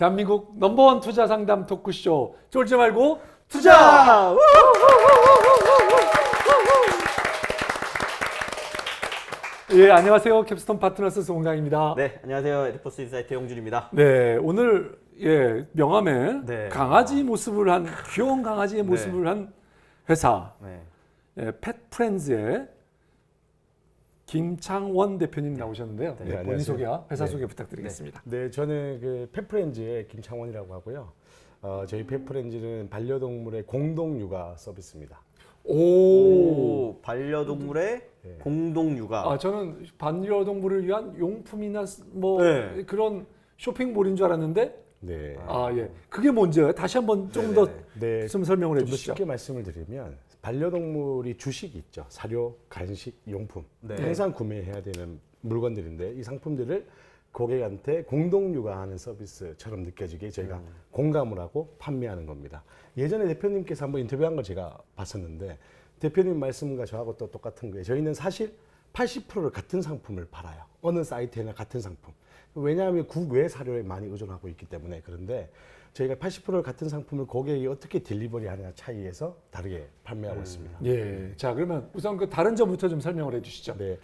대한민국 넘버원 투자 상담 토크쇼 쫄지 말고 투자! 예, 안녕하세요. 캡스톤 파트너스 송강입니다. 네, 안녕하세요. 에디포스 인사이트 홍준입니다. 네, 오늘 명함에 네. 강아지 모습을 한 귀여운 강아지의 모습을 한 회사 네. 펫프렌즈의 김창원 대표님 나오셨는데요. 네, 본인 안녕하세요. 소개와 회사 네. 소개 부탁드리겠습니다. 네, 저는 그 펫프렌즈의 김창원이라고 하고요. 저희 펫프렌즈는 반려동물의 공동 육아 서비스입니다. 오. 반려동물의 네. 공동 육아. 저는 반려동물을 위한 용품이나 뭐 네. 그런 쇼핑몰인 줄 알았는데 네. 예. 그게 뭔지요? 다시 한번 좀 더 네, 좀 설명을 해 좀 더 주시죠. 쉽게 말씀을 드리면 반려동물이 주식이 있죠. 사료, 간식, 용품. 네. 항상 구매해야 되는 물건들인데 이 상품들을 고객한테 공동 육아하는 서비스처럼 느껴지게 저희가 공감을 하고 판매하는 겁니다. 예전에 대표님께서 한번 인터뷰한 걸 제가 봤었는데 대표님 말씀과 저하고 또 똑같은 거예요. 저희는 사실 80%를 같은 상품을 팔아요. 어느 사이트에나 같은 상품. 왜냐하면 국외 사료에 많이 의존하고 있기 때문에. 그런데 저희가 80%를 같은 상품을 고객이 어떻게 딜리버리 하느냐 차이에서 다르게 판매하고 있습니다. 예. 자, 그러면 우선 그 다른 점부터 좀 설명을 해 주시죠. 네,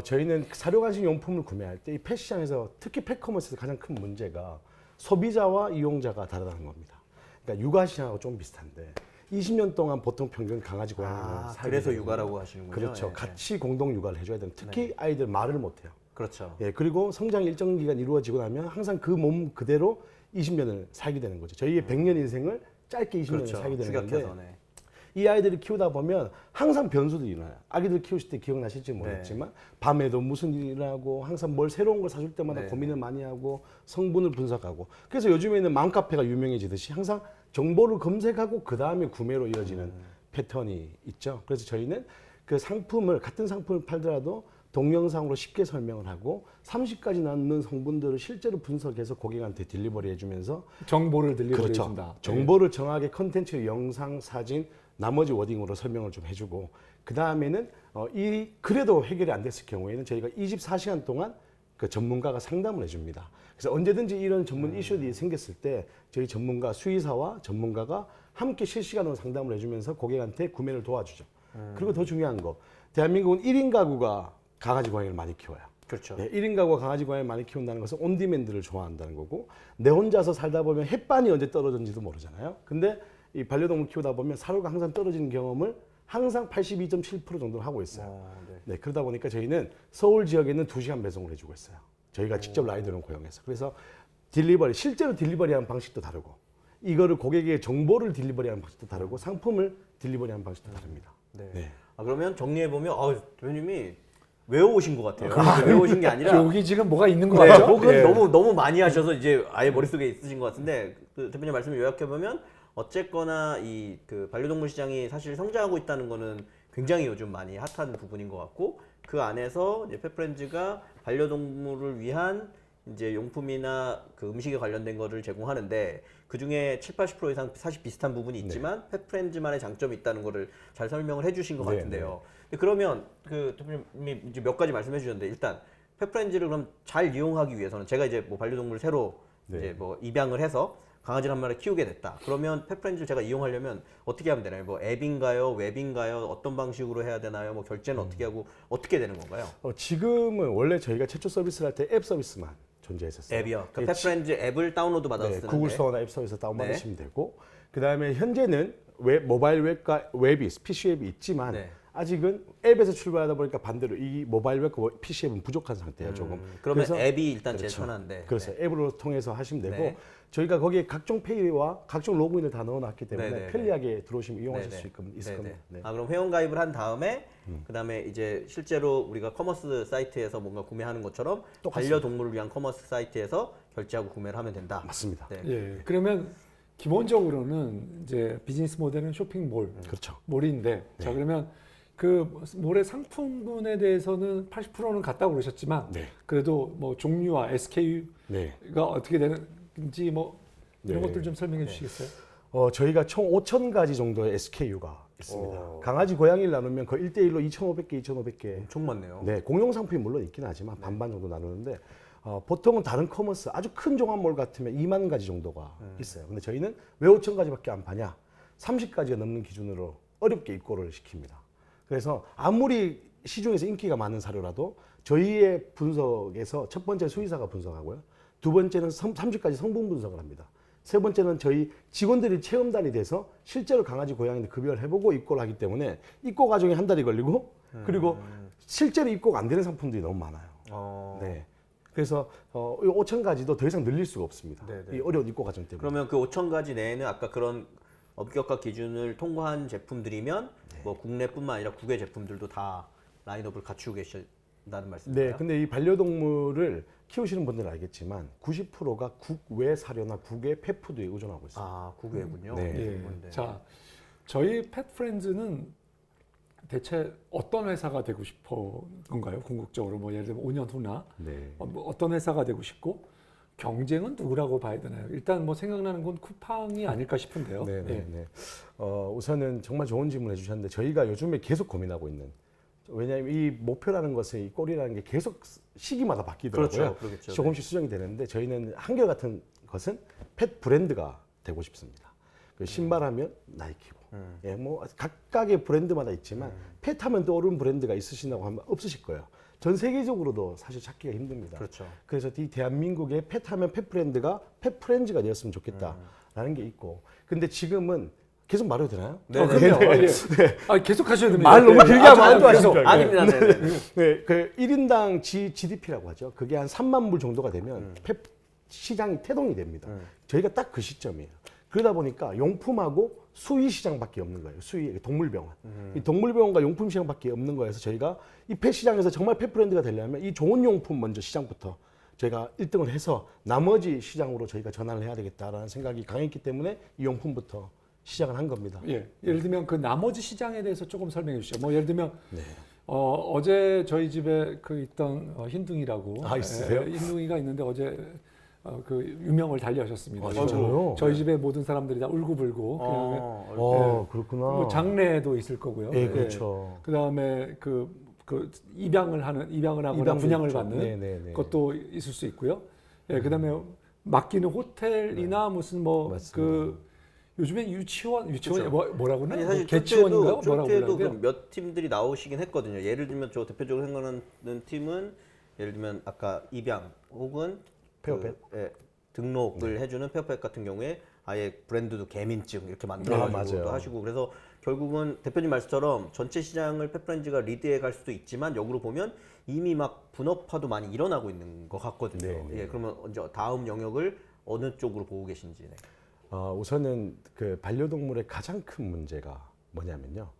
저희는 사료 간식 용품을 구매할 때 이 펫 시장에서 특히 펫커머스에서 가장 큰 문제가 소비자와 이용자가 다르다는 겁니다. 그러니까 육아 시장하고 좀 비슷한데 20년 동안 보통 평균 강아지 고양이는 살게 그래서 되는데 육아라고 하시는군요. 그렇죠. 예, 같이 공동 육아를 해줘야 되는 특히 아이들 말을 못해요. 그렇죠. 예, 그리고 성장 일정 기간 이루어지고 나면 항상 그 몸 그대로 20년을 살게 되는 거죠. 저희의 100년 인생을 짧게 20년을 그렇죠. 살게 되는 축약해서, 건데 네. 이 아이들을 키우다 보면 항상 변수도 일어나요. 아기들 키우실 때 기억나실지 모르겠지만 밤에도 무슨 일이 일어나고 항상 뭘 새로운 걸 사줄 때마다 네. 고민을 많이 하고 성분을 분석하고 그래서 요즘에는 맘카페가 유명해지듯이 항상 정보를 검색하고 그 다음에 구매로 이어지는 패턴이 있죠. 그래서 저희는 그 상품을 같은 상품을 팔더라도 동영상으로 쉽게 설명을 하고 30가지 남는 성분들을 실제로 분석해서 고객한테 딜리버리 해주면서 정보를 딜리버리 해 그렇죠. 준다. 정보를 정확하게 컨텐츠, 영상, 사진, 나머지 워딩으로 설명을 좀 해주고 그 다음에는 그래도 해결이 안 됐을 경우에는 저희가 24시간 동안 그 전문가가 상담을 해줍니다. 그래서 언제든지 이런 전문 이슈들이 생겼을 때 저희 전문가, 수의사와 전문가가 함께 실시간으로 상담을 해주면서 고객한테 구매를 도와주죠. 그리고 더 중요한 거, 대한민국은 1인 가구가 강아지 고양이를 많이 키워요. 그렇죠. 네, 1인 가구가 강아지 고양이를 많이 키운다는 것은 온디맨드를 좋아한다는 거고 내 혼자서 살다 보면 햇반이 언제 떨어졌는지도 모르잖아요. 근데 이 반려동물 키우다 보면 사료가 항상 떨어지는 경험을 항상 82.7% 정도를 하고 있어요. 네, 그러다 보니까 저희는 서울 지역에는 2시간 배송을 해주고 있어요. 저희가 직접 라이더를 고용해서. 그래서 실제로 딜리버리하는 방식도 다르고 이거를 고객에게 정보를 딜리버리하는 방식도 다르고 상품을 딜리버리하는 방식도 다릅니다. 네. 네. 그러면 정리해 보면 대표님이 외워오신 것 같아요. 외워오신 게 아니라 여기 지금 뭐가 있는 것 네, 같죠? 혹은 예. 너무 많이 하셔서 이제 아예 머릿속에 있으신 것 같은데 그 대표님 말씀을 요약해 보면 어쨌거나 이 그 반려동물 시장이 사실 성장하고 있다는 거는 굉장히 요즘 많이 핫한 부분인 것 같고 그 안에서 이제 펫프렌즈가 반려동물을 위한 이제 용품이나 그 음식에 관련된 거를 제공하는데 그 중에 70~80% 이상 사실 비슷한 부분이 있지만 펫프렌즈만의 장점이 있다는 거를 잘 설명을 해주신 것 네, 같은데요. 근데 그러면 그 대표님이 이제 몇 가지 말씀해 주셨는데 일단 펫프렌즈를 그럼 잘 이용하기 위해서는 제가 이제 뭐 반려동물을 새로 이제 뭐 입양을 해서 강아지를 한 마리 키우게 됐다. 그러면 펫프렌즈를 제가 이용하려면 어떻게 하면 되나요? 뭐 앱인가요? 웹인가요? 어떤 방식으로 해야 되나요? 뭐 결제는 어떻게 하고 어떻게 되는 건가요? 지금은 원래 저희가 최초 서비스를 할 때 앱 서비스만 존재했었어요. 앱이요. 그 예, 펫프렌즈 앱을 다운로드 받아서 네, 쓰는데 구글 스토어나 앱 스토어에서 다운받으시면 되고 그 다음에 현재는 모바일 웹과 웹이 PC 웹이 있지만 네. 아직은 앱에서 출발하다 보니까 반대로 이 모바일 웹과 PC 앱은 부족한 상태예요 조금. 그러면 그래서 앱이 일단 제일 그렇죠. 편한데. 그래서 앱으로 통해서 하시면 되고 네. 저희가 거기에 각종 페이와 각종 로그인을 다 넣어놨기 때문에 네, 네, 네. 편리하게 들어오시면 이용하실 네네. 수 있을 네네. 겁니다. 네. 그럼 회원 가입을 한 다음에 그다음에 이제 실제로 우리가 커머스 사이트에서 뭔가 구매하는 것처럼 똑같습니다. 반려동물을 위한 커머스 사이트에서 결제하고 구매를 하면 된다. 맞습니다. 네. 예. 그러면 기본적으로는 이제 비즈니스 모델은 쇼핑몰, 그렇죠. 몰인데 자 그러면 그 몰의 상품군에 대해서는 80%는 같다고 그러셨지만 네. 그래도 뭐 종류와 SKU가 네. 어떻게 되는지 뭐 이런 네. 것들 좀 설명해 주시겠어요? 저희가 총 5,000가지 정도의 SKU가 있습니다. 강아지, 고양이를 나누면 거의 1대1로 2,500개, 2,500개. 엄청 많네요. 네, 공용 상품이 물론 있긴 하지만 반반 정도 나누는데 보통은 다른 커머스 아주 큰 종합몰 같으면 2만 가지 정도가 있어요. 근데 저희는 왜 5천 가지밖에 안 파냐? 30가지가 넘는 기준으로 어렵게 입고를 시킵니다. 그래서 아무리 시중에서 인기가 많은 사료라도 저희의 분석에서 첫 번째 수의사가 분석하고요. 두 번째는 30가지 성분 분석을 합니다. 세 번째는 저희 직원들이 체험단이 돼서 실제로 강아지, 고양이들 급여를 해보고 입고를 하기 때문에 입고 과정에 한 달이 걸리고 그리고 실제로 입고가 안 되는 상품들이 너무 많아요. 네. 그래서 5천 가지도 더 이상 늘릴 수가 없습니다. 네네. 이 어려운 입고 과정 때문에. 그러면 그 5천 가지 내에는 아까 그런 엄격한 기준을 통과한 제품들이면 뭐 국내뿐만 아니라 국외 제품들도 다 라인업을 갖추고 계신다는 말씀인가요? 네, 근데 이 반려동물을 키우시는 분들은 알겠지만 90%가 국외 사료나 국외 펫푸드에 의존하고 있습니다. 아, 국외군요. 네. 예. 네. 자, 저희 펫프렌즈는 대체 어떤 회사가 되고 싶어 건가요? 궁극적으로 뭐 예를 들면 5년 후나 네. 뭐 어떤 회사가 되고 싶고 경쟁은 누구라고 봐야 되나요? 일단 뭐 생각나는 건 쿠팡이 아닐까 싶은데요. 네, 네, 예. 네. 우선은 정말 좋은 질문을 해주셨는데 저희가 요즘에 계속 고민하고 있는 왜냐하면 이 목표라는 것의 이 꼴이라는 게 계속 시기마다 바뀌더라고요. 그렇죠, 그렇겠죠. 조금씩 수정이 되는데 저희는 한결같은 것은 펫 브랜드가 되고 싶습니다. 그 신발하면 나이키고, 예, 뭐 각각의 브랜드마다 있지만 펫하면 떠오르는 브랜드가 있으시다고 하면 없으실 거예요. 전 세계적으로도 사실 찾기가 힘듭니다. 그렇죠. 그래서 이 대한민국의 펫하면 펫 브랜드가 펫 프렌즈가 되었으면 좋겠다라는 게 있고, 근데 지금은 계속 말해도 되나요? 네, 그럼요. 예. 아, 계속 하셔야 됩니다. 말 너무 길게 하면 안 계속. 좋아하시죠. 아닙니다. 네. 네. 네, 그 1인당 GDP라고 하죠. 그게 한 3만 불 정도가 되면 펫 시장이 태동이 됩니다. 저희가 딱 그 시점이에요. 그러다 보니까 용품하고 수의 시장밖에 없는 거예요. 수의 동물병원. 이 동물병원과 용품 시장밖에 없는 거여서 저희가 이 펫 시장에서 정말 펫 브랜드가 되려면 이 좋은 용품 먼저 시장부터 저희가 1등을 해서 나머지 시장으로 저희가 전환을 해야 되겠다라는 생각이 강했기 때문에 이 용품부터 시작을 한 겁니다. 예. 예를 들면 그 나머지 시장에 대해서 조금 설명해 주시죠. 뭐 예를 들면 네. 어제 저희 집에 그 있던 흰둥이라고 있으세요? 흰둥이가 있는데 어제 그 유명을 달리하셨습니다. 아, 진짜요? 저희 집에 모든 사람들이 다 울고불고 그다음에 그렇구나. 뭐 장례도 있을 거고요. 예, 그렇죠. 그다음에 그 입양을 하거나 입양도 분양을 있죠. 받는 네네네. 것도 있을 수 있고요. 예, 그다음에 맡기는 호텔이나 무슨 뭐 맞습니다. 그 요즘엔 유치원이 그렇죠. 뭐라고 아니 하나요? 사실 개치원인가요? 뭐라고 쫄때도 불러야 돼요? 몇 팀들이 나오시긴 했거든요. 예를 들면 저 대표적으로 생각나는 팀은 예를 들면 아까 입양 혹은 페어펫? 등록을 해주는 페어펫 같은 경우에 아예 브랜드도 개민증 이렇게 만들어가지고 맞아요. 하시고 그래서 결국은 대표님 말씀처럼 전체 시장을 펫프렌즈가 리드해 갈 수도 있지만 역으로 보면 이미 막 분업화도 많이 일어나고 있는 것 같거든요. 네, 네. 예, 그러면 이제 다음 영역을 어느 쪽으로 보고 계신지. 네. 우선은 그 반려동물의 가장 큰 문제가 뭐냐면요,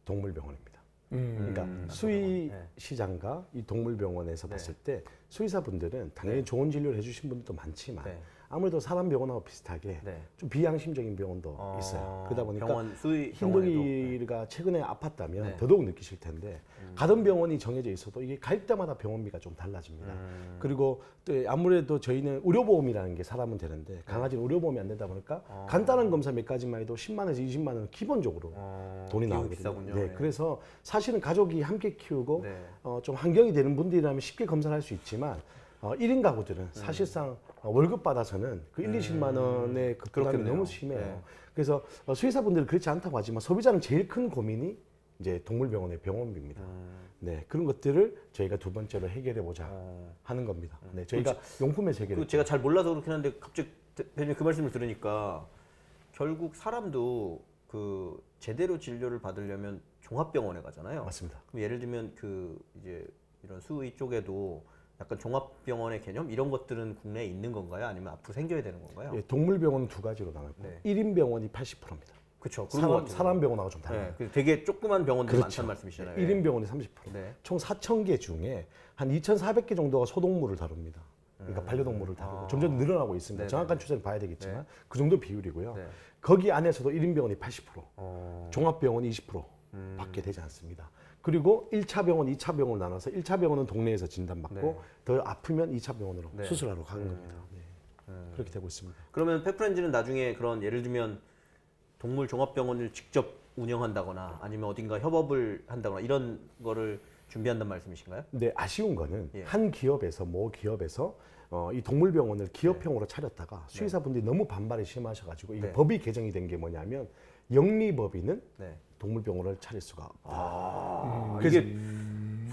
동물병원입니다. 그러니까 수의 네. 시장과 이 동물병원에서 네. 봤을 때 수의사분들은 당연히 좋은 진료를 해주신 분들도 많지만 네. 아무래도 사람 병원하고 비슷하게 네. 좀 비양심적인 병원도 있어요. 그러다 보니까 병원 수의 병원에도. 흰둥이가 최근에 아팠다면 네. 더더욱 느끼실 텐데 가던 병원이 정해져 있어도 이게 갈 때마다 병원비가 좀 달라집니다. 그리고 또 아무래도 저희는 의료보험이라는 게 사람은 되는데 강아지는 의료보험이 안 되다 보니까 간단한 검사 몇 가지만 해도 10만 원에서 20만 원 기본적으로 돈이 비용이 나오거든요. 비싸군요. 네, 네. 그래서 사실은 가족이 함께 키우고 네. 좀 환경이 되는 분들이라면 쉽게 검사를 할 수 있지만 1인 가구들은 사실상 월급 받아서는 그 1, 20만 원의 그 부담이 그렇겠네요. 너무 심해요. 네. 그래서 수의사분들은 그렇지 않다고 하지만 소비자는 제일 큰 고민이 이제 동물병원의 병원비입니다. 네, 그런 것들을 저희가 두 번째로 해결해 보자 하는 겁니다. 네, 저희가 용품에서 해결해. 그 제가 잘 몰라서 그렇긴 한데 갑자기 대표님 그 말씀을 들으니까 결국 사람도 그 제대로 진료를 받으려면 종합병원에 가잖아요. 맞습니다. 그럼 예를 들면 그 이제 이런 수의 쪽에도 약간 종합병원의 개념 이런 것들은 국내에 있는 건가요? 아니면 앞으로 생겨야 되는 건가요? 예, 동물병원은 두 가지로 나눠있고 네. 1인 병원이 80%입니다. 그렇죠. 사람 병원하고 좀 달라요. 네, 그 되게 조그만 병원들 그렇죠. 많다는 말씀이시잖아요. 1인 병원이 30%. 네. 총 4,000개 중에 한 2,400개 정도가 소동물을 다룹니다. 그러니까 반려동물을 다루고 점점 늘어나고 있습니다. 네네. 정확한 추세를 봐야 되겠지만 네. 그 정도 비율이고요. 네. 거기 안에서도 1인 병원이 80%, 종합병원이 20% 밖에 되지 않습니다. 그리고 1차 병원, 2차 병원을 나눠서 1차 병원은 동네에서 진단받고 네. 더 아프면 2차 병원으로 네. 수술하러 가는 겁니다. 네. 그렇게 되고 있습니다. 그러면 펫프렌즈는 나중에 그런 예를 들면 동물 종합병원을 직접 운영한다거나 아니면 어딘가 협업을 한다거나 이런 거를 준비한다는 말씀이신가요? 근데 아쉬운 거는 예. 한 기업에서 모 기업에서 이 동물병원을 기업형으로 차렸다가 수의사분들이 너무 반발이 심하셔가지고 이게 네. 법이 개정이 된 게 뭐냐면 영리법인은 네. 동물병원을 차릴 수가 없다. 이게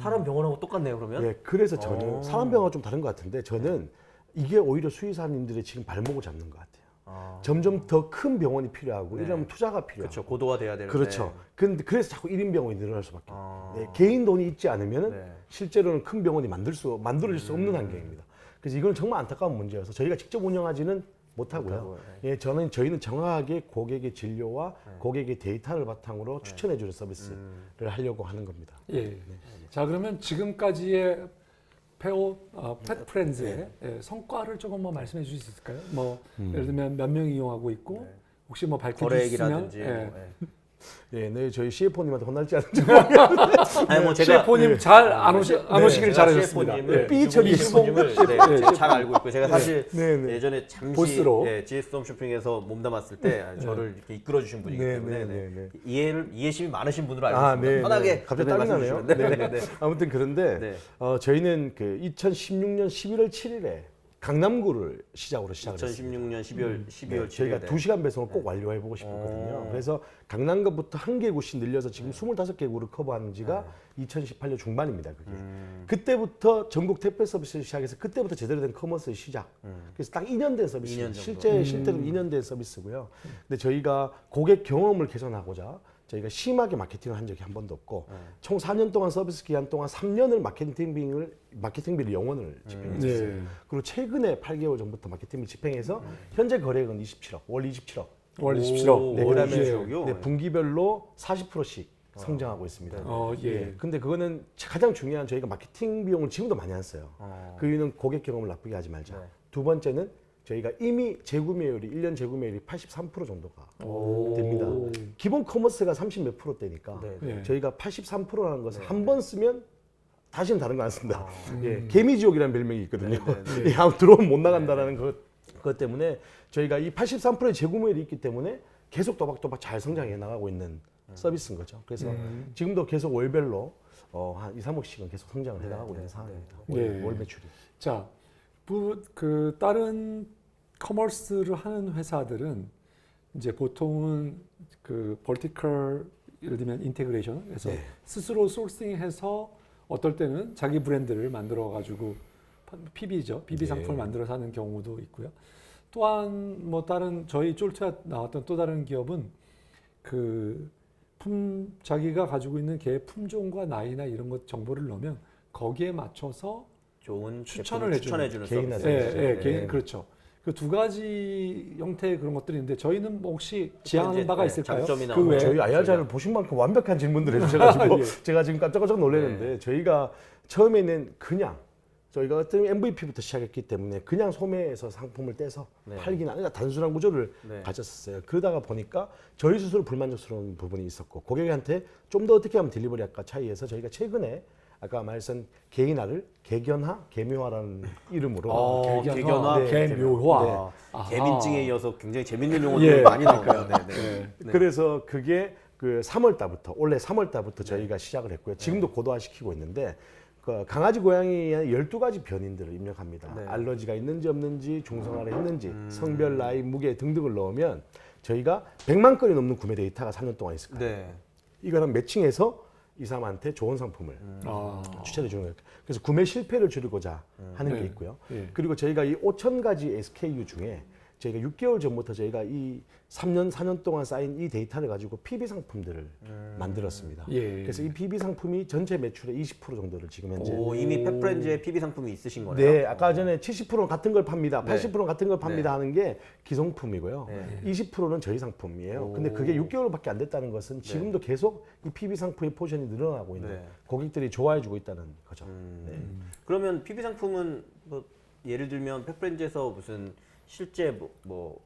사람 병원하고 똑같네요, 그러면? 예, 그래서 저는 사람 병원은 좀 다른 것 같은데 저는 이게 오히려 수의사님들의 지금 발목을 잡는 것 같아요. 점점 더 큰 병원이 필요하고 네. 이러면 투자가 필요하고 그렇죠. 고도화돼야 되는데. 그렇죠. 근데 그래서 자꾸 1인 병원이 늘어날 수밖에 아. 없어요. 개인 돈이 있지 않으면 네. 실제로는 큰 병원이 만들어질 수 없는 환경입니다. 그래서 이건 정말 안타까운 문제여서 저희가 직접 운영하지는 못하고요. 못하고요. 예, 저희는 정확하게 고객의 진료와 고객의 데이터를 바탕으로 추천해주는 서비스를 하려고 하는 겁니다. 예. 자 그러면 지금까지의 펫프렌즈의 예, 성과를 조금 뭐 말씀해 주실 수 있을까요? 뭐 예를 들면 몇 명 이용하고 있고 혹시 뭐 밝혀주시면 거래액이라든지. 예. 뭐, 예. 예, 네, 저희 CFO님한테 혼날지 않을지 아니 뭐 제가 CFO님 잘 안 오시길 제가 잘하셨습니다. CFO님을, 예. 삐처리 CFO님을 제가 잘 알고 있고 제가 사실 네, 네. 예전에 잠시 보스로. GS 홈쇼핑에서 몸담았을 때 저를 이렇게 이끌어 주신 분이기 네, 때문에 네, 네, 이해심이 많으신 분으로 알고 있습니다. 네, 편하게 네. 갑자기 말씀해 땀이 나네요. 주시면. 네, 네, 네. 아무튼 그런데 네. 저희는 그 2016년 11월 7일에 강남구를 시작으로 시작을 했습니다. 2016년 12월 7일. 저희가 2시간 배송을 꼭 완료해보고 싶었거든요. 그래서 강남구부터 한 개 구씩 늘려서 지금 25개 구를 커버하는 지가 2018년 중반입니다. 그게. 그때부터 전국 택배 서비스를 시작해서 그때부터 제대로 된 커머스의 시작. 그래서 딱 2년 된 서비스. 2년 정도. 실제로 2년 된 서비스고요. 근데 저희가 고객 경험을 개선하고자 저희가 심하게 마케팅을 한 적이 한 번도 없고 총 4년 동안 서비스 기간 동안 3년을 마케팅비를 영원을 집행했었어요. 네. 그리고 최근에 8개월 전부터 마케팅비 집행해서 현재 거래액은 27억, 월 27억. 월 27억. 네, 월 그다음에 27억이요? 네, 분기별로 40%씩 성장하고 있습니다. 예. 예. 근데 그거는 가장 중요한 저희가 마케팅 비용을 지금도 많이 안 써요. 그 이유는 고객 경험을 나쁘게 하지 말자. 네. 두 번째는 저희가 이미 재구매율이 1년 재구매율이 83% 정도가 됩니다. 기본 커머스가 30 몇 %대니까 네. 네. 저희가 83%라는 것을 한 번 쓰면 다시는 다른 거 안 씁니다. 예, 개미지옥이라는 별명이 있거든요. 예, 아무 들어오면 못 나간다라는 그것 때문에 저희가 이 83%의 재구매율이 있기 때문에 계속 또박또박 잘 성장해 나가고 있는 서비스인 거죠. 그래서 지금도 계속 월별로 한 2, 3억씩은 계속 성장을 해 나가고 있는 상황입니다. 네. 월 매출이. 자, 그 다른 커머스를 하는 회사들은 이제 보통은 그 벌티컬 예를 들면 인테그레이션 그래서 네. 스스로 소싱해서 어떨 때는 자기 브랜드를 만들어 가지고 PB죠. PB 상품을 만들어서 하는 경우도 있고요. 또한 뭐 다른 저희 쫄트에 나왔던 또 다른 기업은 그 자기가 가지고 있는 개의 품종과 나이나 이런 것 정보를 넣으면 거기에 맞춰서 좋은 추천을 추천해주는 개인화되는 서비스. 예, 예, 네. 개인 그렇죠. 그 두 가지 형태의 그런 것들이 있는데 저희는 뭐 혹시 지향하는 바가 네, 있을까요? 장점이나 그 뭐 외에 저희 IR자를 보신 만큼 완벽한 질문들을 해주셔가지고 예. 제가 지금 깜짝깜짝 놀랐는데 저희가 처음에는 그냥 저희가 어떤 MVP부터 시작했기 때문에 그냥 소매에서 상품을 떼서 팔기는 아니라 단순한 구조를 가졌었어요. 그러다가 보니까 저희 스스로 불만족스러운 부분이 있었고 고객한테 좀 더 어떻게 하면 딜리버리 할까 차이에서 저희가 최근에 아까 말씀 개인화를 개견화, 개묘화라는 이름으로 개견화, 네, 개묘화. 아하. 개민증에 이어서 굉장히 재밌는 용어들이 예, 많이 나오네요. 네. 그래서 그게 그 3월 달부터 올해 3월 달부터 저희가 시작을 했고요. 지금도 고도화시키고 있는데 그 강아지 고양이의 12가지 변인들을 입력합니다. 알러지가 있는지 없는지, 중성화를 했는지, 성별, 나이, 무게 등등을 넣으면 저희가 100만 건이 넘는 구매 데이터가 3년 동안 있을 거예요. 네. 이거랑 매칭해서 이 사람한테 좋은 상품을 추천해 주는 거예요. 그래서 구매 실패를 줄이고자 하는 게 있고요. 예. 그리고 저희가 이 5,000가지 SKU 중에 저희가 6개월 전부터 저희가 이 3년, 4년 동안 쌓인 이 데이터를 가지고 PB 상품들을 만들었습니다. 예. 그래서 이 PB 상품이 전체 매출의 20% 정도를 지금 현재 오, 이미 펫프렌즈의 PB 상품이 있으신 거네요. 네, 아까 전에 70%는 같은 걸 팝니다. 80%는 같은 걸 팝니다 하는 게 기성품이고요. 20%는 저희 상품이에요. 근데 그게 6개월밖에 안 됐다는 것은 지금도 계속 이 PB 상품의 포션이 늘어나고 있는 고객들이 좋아해 주고 있다는 거죠. 네. 그러면 PB 상품은 뭐 예를 들면 펫프렌즈에서 무슨 실제 뭐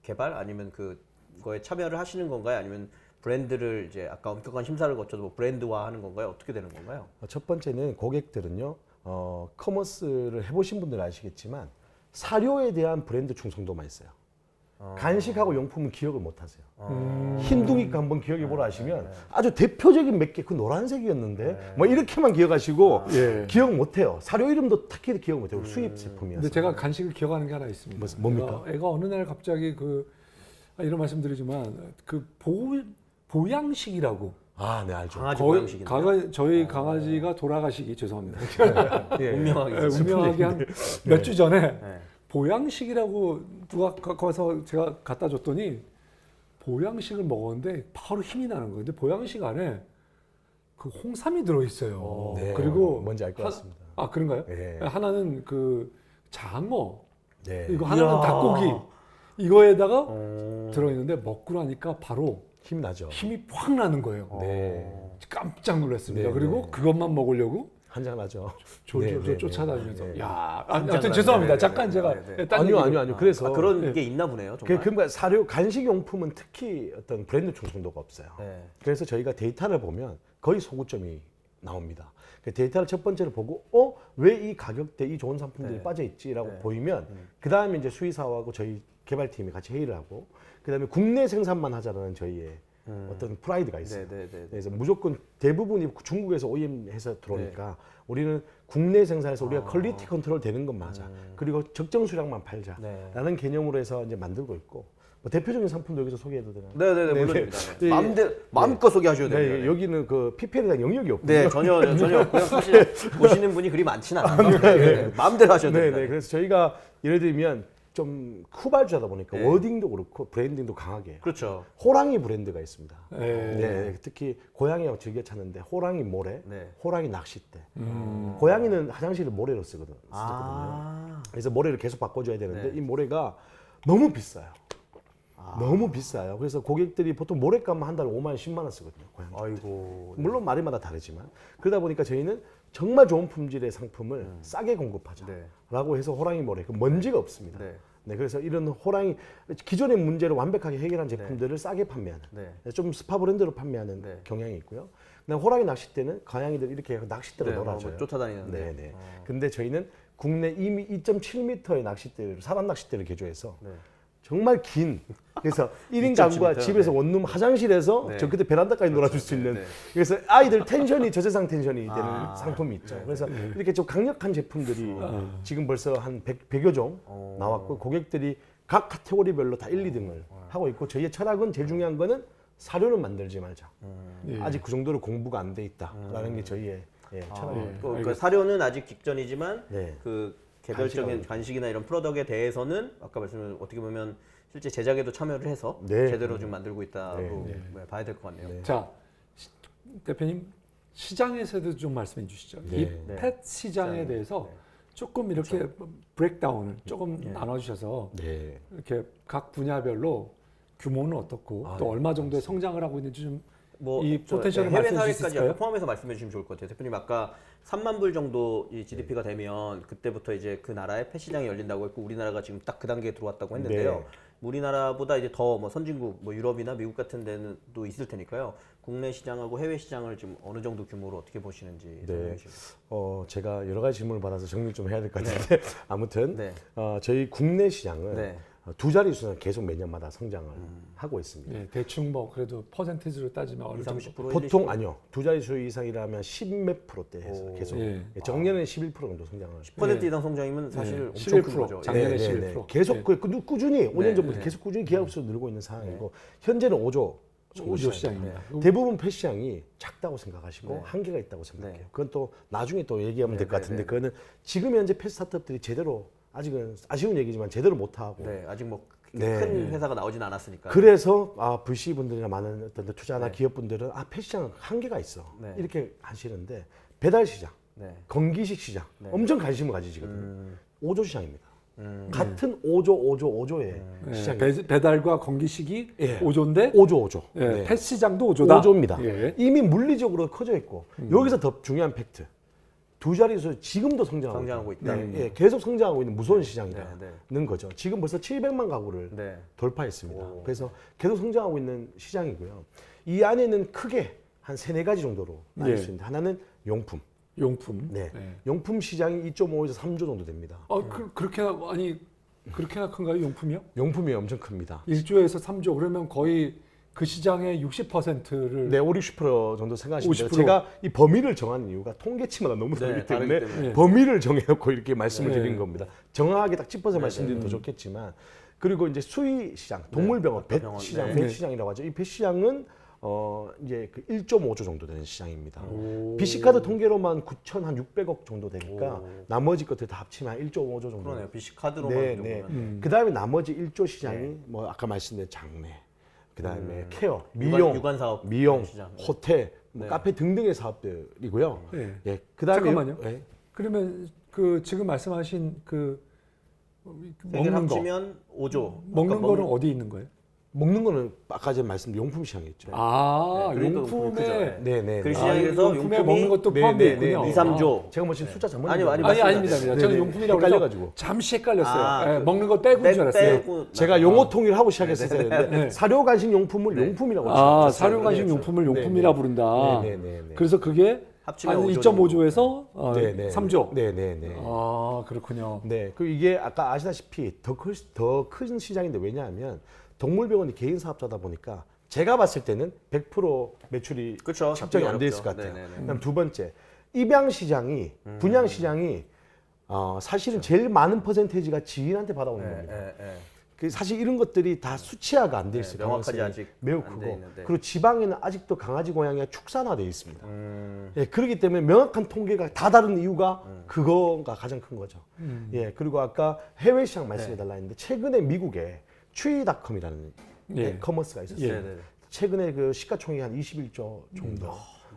개발 아니면 그거에 참여를 하시는 건가요? 아니면 브랜드를 이제 아까 엄격한 심사를 거쳐서 뭐 브랜드화하는 건가요? 어떻게 되는 건가요? 첫 번째는 고객들은요, 커머스를 해보신 분들 아시겠지만 사료에 대한 브랜드 충성도만 있어요. 간식하고 용품은 기억을 못 하세요. 흰둥이 거 한번 기억해 보라 하시면 아주 대표적인 몇 개 그 노란색이었는데 뭐 이렇게만 기억하시고 예. 기억 못 해요. 사료 이름도 특히 기억 못 해요. 수입 제품이어서. 근데 제가 간식을 기억하는 게 하나 있습니다. 뭡니까? 애가 어느 날 갑자기 이런 말씀드리지만 보양식이라고 아, 네, 알죠. 강아지 보양식인데. 저희 강아지가 돌아가시기 죄송합니다. 예. 운명하게. 네, 운명하게 한 몇 주 전에 네. 보양식이라고 누가 갖고 와서 제가 갖다 줬더니 보양식을 먹었는데 바로 힘이 나는 거예요. 근데 보양식 안에 그 홍삼이 들어있어요. 네. 그리고 뭔지 알 것 같습니다. 아 그런가요? 예. 하나는 그 장어, 네. 이거 하나는 이야. 닭고기 이거에다가 들어있는데 먹고 나니까 바로 힘 나죠. 힘이 확 나는 거예요. 네. 깜짝 놀랐습니다. 네, 그리고 네. 그것만 먹으려고 한잔 하죠. 졸졸 네, 네, 쫓아다니면서 네. 야, 아무튼 죄송합니다. 네, 잠깐 네, 제가 네, 네. 딴 아니요, 얘기로- 아니요, 아니요. 그래서 그런 게 있나 보네요. 정말. 그러니까 사료 간식 용품은 특히 어떤 브랜드 충성도가 없어요. 네. 그래서 저희가 데이터를 보면 거의 소구점이 나옵니다. 그 데이터를 첫 번째로 보고 왜 이 가격대 이 좋은 상품들이 네. 빠져 있지라고 네. 보이면 그 다음에 이제 수의사하고 저희 개발팀이 같이 회의를 하고 그 다음에 국내 생산만 하자는 저희의 어떤 프라이드가 있어요. 네, 네, 네, 네. 그래서 무조건 대부분이 중국에서 OEM해서 들어오니까 우리는 국내 생산해서 우리가 퀄리티 컨트롤 되는 건 맞아. 그리고 적정 수량만 네. 팔자라는 개념으로 해서 이제 만들고 있고 뭐 대표적인 상품도 여기서 소개해도 되나요? 네네네 물론입니다. 네. 마음껏 소개하셔도 됩니다. 네, 여기는 그 PPL에 대한 영역이 없고요. 네, 전혀 없고요. 사실 보시는 분이 그리 많지는 않아요. 네, 마음대로 하셔도 네, 됩니다. 네. 그래서 저희가 예를 들면 좀 후발주하다 보니까 네. 워딩도 그렇고 브랜딩도 강하게 해요. 그렇죠. 호랑이 브랜드가 있습니다. 네. 네, 특히 고양이하고 즐겨 찾는데 호랑이 모래, 네. 호랑이 낚싯대. 고양이는 화장실을 모래로 쓰거든요. 아, 그래서 모래를 계속 바꿔줘야 되는데 네. 이 모래가 너무 비싸요. 너무 비싸요. 그래서 고객들이 보통 모래값만 한 달에 5만 원, 10만 원 쓰거든요. 고양이. 아이고. 물론 마리마다 다르지만 그러다 보니까 저희는 정말 좋은 품질의 상품을 싸게 공급하자라고 네. 해서 호랑이 모래, 그 먼지가 없습니다. 네. 네, 그래서 이런 호랑이 기존의 문제를 완벽하게 해결한 제품들을 싸게 판매하는, 네. 좀 스파 브랜드로 판매하는 네. 경향이 있고요. 그다음 호랑이 낚싯대는 고양이들 이렇게 낚싯대로 네, 놀아줘요. 뭐 쫓아다니는데. 네, 네. 근데 저희는 국내 이미 2.7m의 낚싯대를 사람 낚싯대를 개조해서 네. 정말 긴 그래서 1인 2.7m, 가구가 집에서 네. 원룸 화장실에서 네. 저 그때 베란다까지 놀아줄 수 있는 네, 네. 그래서 아이들 텐션이 저세상 텐션이 되는 아. 상품이 있죠. 그래서 이렇게 좀 강력한 제품들이 지금 벌써 한 100여 종 나왔고 고객들이 각 카테고리별로 다 1, 2등을 하고 있고 저희의 철학은 제일 중요한 거는 사료는 만들지 말자. 예. 아직 그 정도로 공부가 안 돼 있다라는 게 저희의 철학입니다. 그 사료는 아직 직전이지만 네. 그 개별적인 간식이나 이런 프로덕트에 대해서는 아까 말씀을 어떻게 보면 실제 제작에도 참여를 해서 네. 제대로 좀 만들고 있다고 네. 봐야 될 것 같네요. 자, 대표님 시장에서도 좀 말씀해 주시죠. 네. 이 네. 펫 시장에 시장. 대해서 네. 조금 이렇게 브레이크다운을 조금 나눠주셔서 네. 이렇게 각 분야별로 규모는 어떻고 또 네. 얼마 정도의 성장을 하고 있는지 좀 이 저, 포텐셜을 해외 말씀해 주실 수 사회까지 있을까요? 포함해서 말씀해 주시면 좋을 것 같아요. 대표님 아까 3만 불 정도 이 GDP가 되면 그때부터 이제 그 나라의 펫 시장이 열린다고 했고 우리나라가 지금 딱 그 단계에 들어왔다고 했는데요. 네. 우리나라보다 이제 더 뭐 선진국, 뭐 유럽이나 미국 같은 데는 또 있을 테니까요. 국내 시장하고 해외 시장을 지금 어느 정도 규모로 어떻게 보시는지 설명해 주시죠. 제가 여러 가지 질문을 받아서 정리를 좀 해야 될 것 같은데 아무튼 네. 저희 국내 시장은 네. 두 자릿수는 계속 매년마다 성장을 하고 있습니다. 네, 대충 뭐 그래도 퍼센티지로 따지면 어느 20, 정도 30%? 보통 아니요. 두 자릿수 이상이라면 10몇 %대에서 오. 계속 예. 작년에는 11% 정도 성장을 10% 이상 성장이면 사실 네. 엄청 큰 11%. 거죠. 작년에 11%. 계속 꾸준히 5년 네, 전부터 네. 계속 꾸준히 기하급수로 늘고 있는 상황이고 현재는 5조 오조 시장입니다. 대부분 펫 시장이 작다고 생각하시고 네. 한계가 있다고 생각해요. 네. 그건 또 나중에 또 얘기하면 될 것 네, 같은데 네. 그거는 지금 현재 펫 스타트업들이 제대로 아직은 아쉬운 얘기지만 제대로 못 하고 네, 아직 뭐 큰 네. 회사가 나오진 않았으니까. 그래서 VC 분들이나 많은 어떤 투자나 네. 기업분들은 펫 시장 한계가 있어 네. 이렇게 하시는데 배달 시장, 네. 건기식 시장 네. 엄청 관심을 가지시거든요. 5조 시장입니다. 음. 같은 5조의 네, 시장. 배달과 건기식이 예. 5조인데 5조. 예, 펫 시장도 5조다. 5조입니다. 예. 이미 물리적으로 커져 있고 여기서 더 중요한 팩트. 두 자릿수 지금도 성장하고 있다. 네, 예, 계속 성장하고 있는 무서운 시장이라는 네, 거죠. 지금 벌써 700만 가구를 네. 돌파했습니다. 오. 그래서 계속 성장하고 있는 시장이고요. 이 안에는 크게 한 3-4가지 정도로 나눌 예. 수 있는데 하나는 용품. 용품. 네. 네. 용품 시장이 2.5에서 3조 정도 됩니다. 그렇게 아니 그렇게나 큰가요, 용품이요? 용품이 엄청 큽니다. 1조에서 3조 그러면 거의 그 시장의 60%를 네, 60% 정도 생각하시면 돼요. 50%. 제가 이 범위를 정하는 이유가 통계치마다 너무 네, 다르기 다르기 때문에 때문에. 범위를 정해놓고 이렇게 말씀을 네. 드린 겁니다. 정확하게 딱 짚어서 네, 말씀드리면 더 좋겠지만 그리고 이제 수의 시장, 동물병원, 뱃 병원, 시장, 네. 뱃 시장이라고 하죠. 이 뱃 시장은 이제 그 1.5조 정도 되는 시장입니다. BC카드 통계로만 9,600억 정도 되니까 오. 나머지 것들 다 합치면 한 1.5조 정도. 그러네요. BC 카드로만 네, 이 네. 정도면. 그 다음에 나머지 1조 시장이 네. 뭐 아까 말씀드린 장례, 그 다음에 케어, 미용, 유관 사업 미용, 시장. 네. 호텔, 뭐 네. 카페 등등의 사업들이고요. 네. 예, 그 다음에 잠깐만요. 예. 그러면 그 지금 말씀하신 그 세 개를 먹는 거 합치면 5조. 먹는 아까 거는 어디 있는 거예요? 먹는 거는 아까 전에 말씀드린 용품 시장에 있죠. 아, 네, 그러니까 용품에 그죠. 네, 네. 그 네. 시장에서 용품에 용품이 먹는 것도 네, 포함되어 네, 네, 있군요. 네. 2, 3조. 제가 뭐 지금 숫자 잘못 아니, 얘기한 아니, 거예요. 아니 맞습니다. 아닙니다. 네, 제가 네. 용품이라고 해서 헷갈려가지고. 잠시 헷갈렸어요. 아, 예, 그 먹는 거 빼고 줄 알았어요. 빼고 제가 용어 통일을 하고 시작했어야 되는데 네. 사료 간식 용품을 네. 용품이라고 아, 쳤어요. 사료 간식 네, 용품을 네, 용품이라 네. 부른다. 네, 네, 네. 그래서 그게 합치면 한 5조 2.5조에서 네, 네. 3조. 네, 네, 네. 아, 그렇군요. 네, 그 이게 아까 아시다시피 더 큰 시장인데 왜냐하면 동물병원이 개인 사업자다 보니까 제가 봤을 때는 100% 매출이 그쵸, 측정이 안 돼 어렵죠. 있을 것 같아요. 네네네. 그다음 두 번째, 입양 시장이 분양 시장이 사실은 제일 많은 퍼센테이지가 지인한테 받아오는 네, 겁니다. 네, 네. 그 사실 이런 것들이 다 수치화가 안 돼 있어요. 명확하지 가능성이 아직 매우 안돼 크고 있는데. 그리고 지방에는 아직도 강아지 고양이가 축산화되어 있습니다. 예, 그렇기 때문에 명확한 통계가 다 다른 이유가 그거가 가장 큰 거죠. 예, 그리고 아까 해외 시장 말씀해 달라 했는데 최근에 미국에 추이닷컴이라는 예. 커머스가 있었어요. 네, 네. 최근에 그 시가총액이 한 21조 정도.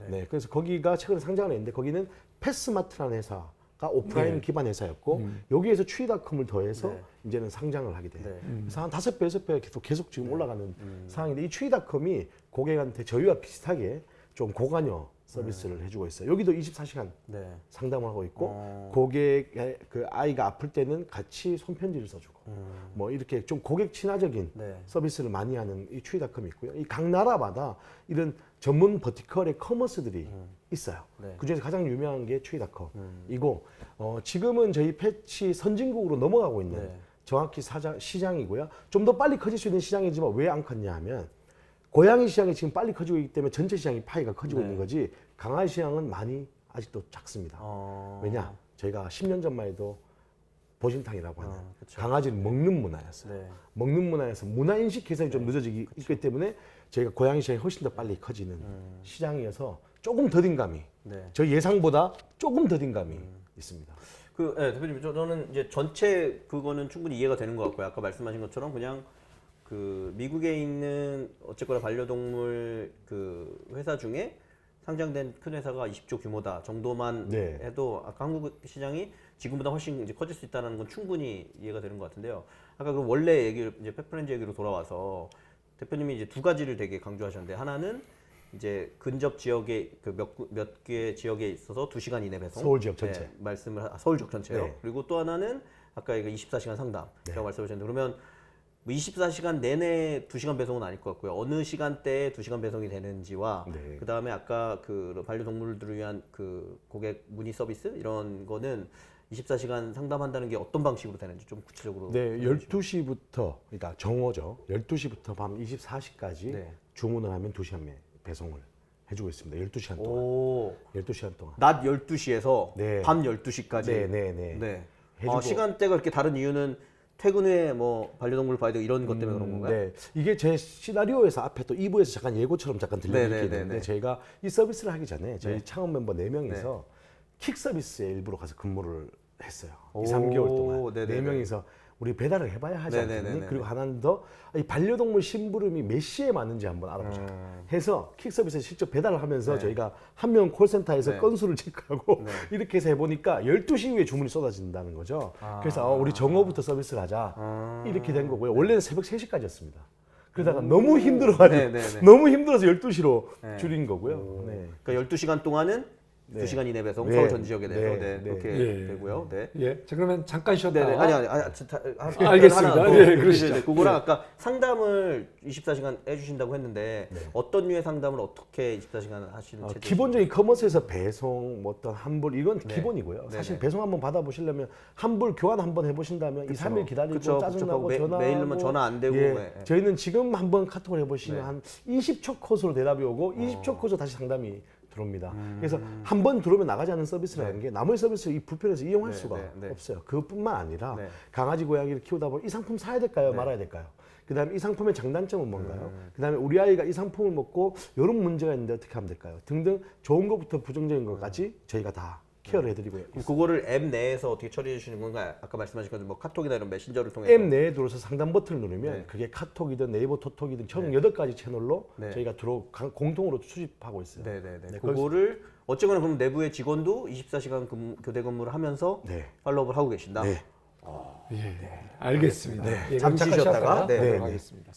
네. 그래서 거기가 최근에 상장을 했는데 거기는 패스마트라는 회사가 오프라인 기반 회사였고 여기에서 추이닷컴을 더해서 네. 이제는 상장을 하게 돼요. 네. 그래서 한 5배, 6배 계속 지금 올라가는 상황인데 이 추이닷컴이 고객한테 저희와 비슷하게 좀 고관여 서비스를 해주고 있어요. 여기도 24시간 네. 상담을 하고 있고 고객의 그 아이가 아플 때는 같이 손편지를 써주고 뭐 이렇게 좀 고객 친화적인 네. 서비스를 많이 하는 이 추이닷컴이 있고요. 이 각 나라마다 이런 전문 버티컬의 커머스들이 있어요. 네. 그중에서 가장 유명한 게 추이닷컴이고 지금은 저희 패치 선진국으로 넘어가고 있는 네. 정확히 시장이고요. 좀 더 빨리 커질 수 있는 시장이지만 왜 안 컸냐 하면 고양이 시장이 지금 빨리 커지고 있기 때문에 전체 시장이 파이가 커지고 네. 있는 거지 강아지 시장은 많이 아직도 작습니다. 왜냐? 저희가 10년 전만 해도 보신탕이라고 하는 그쵸. 강아지를 먹는 문화였어요. 네. 먹는 문화에서 문화인식 개선이 좀 늦어지기 있기 때문에 저희가 고양이 시장이 훨씬 더 빨리 커지는 시장이어서 조금 더딘 감이 네. 저희 예상보다 조금 더딘 감이 있습니다. 그 네, 대표님 저는 이제 전체 그거는 충분히 이해가 되는 것 같고요. 아까 말씀하신 것처럼 그냥 그 미국에 있는 어쨌거나 반려동물 그 회사 중에 상장된 큰 회사가 20조 규모다 정도만 네. 해도 아까 한국 시장이 지금보다 훨씬 이제 커질 수 있다는 건 충분히 이해가 되는 것 같은데요. 아까 그 원래 얘기를 이제 펫프렌즈 얘기로 돌아와서 대표님이 이제 두 가지를 되게 강조하셨는데 하나는 이제 근접 지역에 그 몇 개 지역에 있어서 2시간 이내 배송 서울 지역 전체. 네, 말씀을 서울 지역 전체요. 네. 그리고 또 하나는 아까 이거 24시간 상담이라고 네. 말씀하셨는데 그러면 뭐 24시간 내내 2시간 배송은 아닐 것 같고요. 어느 시간대에 2시간 배송이 되는지와 네. 그 다음에 아까 그 반려동물들을 위한 그 고객 문의 서비스 이런 거는 24시간 상담한다는 게 어떤 방식으로 되는지 좀 구체적으로. 네, 12시부터 그러니까 정오죠. 12시부터 밤 24시까지 네. 주문을 하면 2시간 배송을 해주고 있습니다. 12시간 동안. 오, 12시간 동안. 낮 12시에서 네. 밤 12시까지. 네, 네, 네. 네. 해주고. 시간대가 이렇게 다른 이유는 퇴근 후에 뭐 반려동물 봐야 되고 이런 것 때문에 그런 건가요? 네, 이게 제 시나리오에서 앞에 또 2부에서 잠깐 예고처럼 잠깐 네, 들려드리게 네, 되는데 네. 저희가 이 서비스를 하기 전에 저희 네. 창업 멤버 4명이서 킥 서비스에 일부러 가서 근무를 했어요. 오, 2, 3개월 동안 네, 네, 4명이서 우리 배달을 해봐야 하지 네, 네, 않겠니? 네, 네. 그리고 하나는 더 이 반려동물 심부름이 몇 시에 맞는지 한번 알아보자 해서 킥 서비스에 직접 배달을 하면서 네. 저희가 한 명 콜센터에서 네. 건수를 체크하고 네. 이렇게 해서 해보니까 12시 이후에 주문이 쏟아진다는 거죠. 그래서 우리 정오부터 서비스를 하자 이렇게 된 거고요. 원래는 새벽 3시까지였습니다. 그러다가 너무 힘들어가지고 네, 네, 네. 너무 힘들어서 12시로 네. 줄인 거고요. 네. 그러니까 12시간 동안은 네. 2시간 이내 배송 네. 서울 전 지역에 대해서 네. 네, 네. 그렇게 예. 되고요. 네. 예. 자, 그러면 잠깐 네, 쉬었다가 네. 아니 알겠습니다. 하나 더 네, 그러시죠. 네, 그거랑 아까 상담을 24시간 해주신다고 했는데 어떤 류의 상담을 어떻게 24시간 하시는 체제? 기본적인 커머스에서 배송, 뭐 어떤 환불 이건 네. 기본이고요. 사실 네네. 배송 한번 받아보시려면 환불 교환 한번 해보신다면 2, 3일 기다리고 그쵸, 짜증나고 그쵸. 전화하고 메일로만 전화 안 되고 예, 네. 저희는 지금 한번 카톡을 해보시면 네. 한 20초 컷으로 대답이 오고 20초 컷으로 다시 상담이 들어옵니다. 그래서 한 번 들어오면 나가지 않는 서비스라는 게 나머지 서비스 이 불편해서 이용할 네, 수가 네, 네. 없어요. 그것뿐만 아니라 네. 강아지 고양이를 키우다 보면 이 상품 사야 될까요? 네. 말아야 될까요? 그다음에 이 상품의 장단점은 뭔가요? 그다음에 우리 아이가 이 상품을 먹고 이런 문제가 있는데 어떻게 하면 될까요? 등등 좋은 것부터 부정적인 것까지 저희가 다 케어를 해드리고요. 그럼 그거를 앱 내에서 어떻게 처리해 주시는 건가요? 아까 말씀하신 것처럼 뭐 카톡이나 이런 메신저를 통해서 앱 내에 들어서 상담 버튼을 누르면 네. 그게 카톡이든 네이버 토톡이든 총 8가지 채널로 네. 저희가 공통으로 수집하고 있어요. 네네네. 네, 그거를 어쨌거나 그럼 내부의 직원도 24시간 교대 근무를 하면서 네. 팔로우업을 하고 계신다. 네. 예. 알겠습니다. 네. 예, 그럼 잠시 잠깐 쉬었다가 쉬었다가 네. 하도록 네. 하겠습니다.